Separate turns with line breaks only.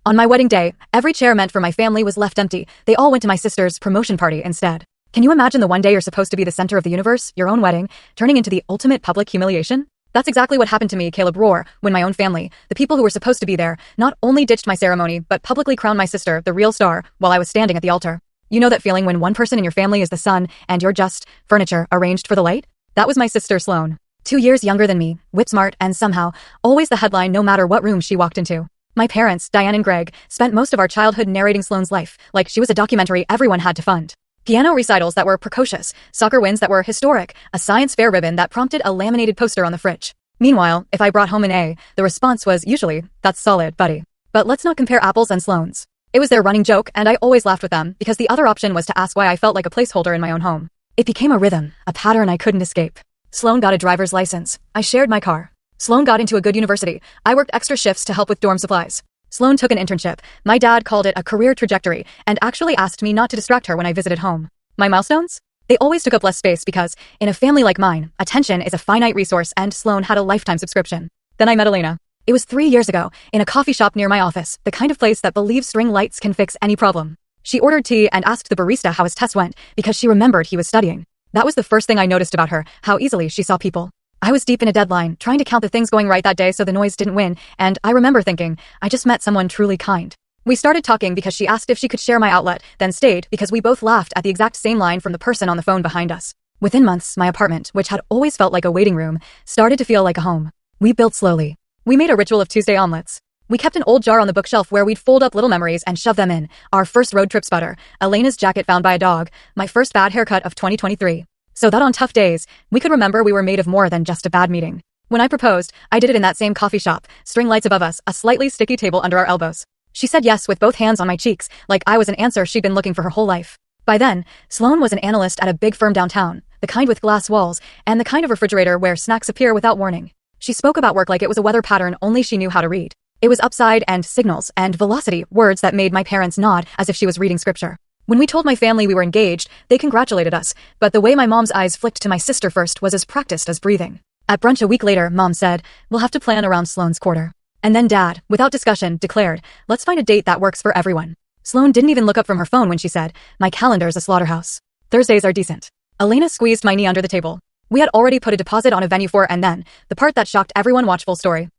On my wedding day, every chair meant for my family was left empty. They all went to my sister's promotion party instead. Can you imagine the one day you're supposed to be the center of the universe, your own wedding, turning into the ultimate public humiliation? That's exactly what happened to me, Caleb Roar, when my own family, the people who were supposed to be there, not only ditched my ceremony, but publicly crowned my sister, the real star, while I was standing at the altar. You know that feeling when one person in your family is the sun, and you're just furniture arranged for the light? That was my sister Sloane. 2 years younger than me, whip-smart, and somehow, always the headline no matter what room she walked into. My parents, Diane and Greg, spent most of our childhood narrating Sloane's life, like she was a documentary everyone had to fund. Piano recitals that were precocious, soccer wins that were historic, a science fair ribbon that prompted a laminated poster on the fridge. Meanwhile, if I brought home an A, the response was usually, "That's solid, buddy." But let's not compare apples and Sloane's. It was their running joke, and I always laughed with them, because the other option was to ask why I felt like a placeholder in my own home. It became a rhythm, a pattern I couldn't escape. Sloane got a driver's license. I shared my car. Sloane got into a good university. I worked extra shifts to help with dorm supplies. Sloane took an internship. My dad called it a career trajectory and actually asked me not to distract her when I visited home. My milestones? They always took up less space because, in a family like mine, attention is a finite resource and Sloane had a lifetime subscription. Then I met Elena. It was 3 years ago, in a coffee shop near my office, the kind of place that believes string lights can fix any problem. She ordered tea and asked the barista how his test went because she remembered he was studying. That was the first thing I noticed about her, how easily she saw people. I was deep in a deadline, trying to count the things going right that day so the noise didn't win, and I remember thinking, I just met someone truly kind. We started talking because she asked if she could share my outlet, then stayed because we both laughed at the exact same line from the person on the phone behind us. Within months, my apartment, which had always felt like a waiting room, started to feel like a home. We built slowly. We made a ritual of Tuesday omelets. We kept an old jar on the bookshelf where we'd fold up little memories and shove them in. Our first road trip sputter, Elena's jacket found by a dog, my first bad haircut of 2023. So that on tough days, we could remember we were made of more than just a bad meeting. When I proposed, I did it in that same coffee shop, string lights above us, a slightly sticky table under our elbows. She said yes with both hands on my cheeks, like I was an answer she'd been looking for her whole life. By then, Sloane was an analyst at a big firm downtown, the kind with glass walls, and the kind of refrigerator where snacks appear without warning. She spoke about work like it was a weather pattern only she knew how to read. It was upside and signals and velocity, words that made my parents nod as if she was reading scripture. When we told my family we were engaged, they congratulated us, but the way my mom's eyes flicked to my sister first was as practiced as breathing. At brunch a week later, Mom said, "We'll have to plan around Sloane's quarter." And then Dad, without discussion, declared, "Let's find a date that works for everyone." Sloane didn't even look up from her phone when she said, "My calendar's a slaughterhouse. Thursdays are decent." Elena squeezed my knee under the table. We had already put a deposit on a venue for and then, the part that shocked everyone, watch full story.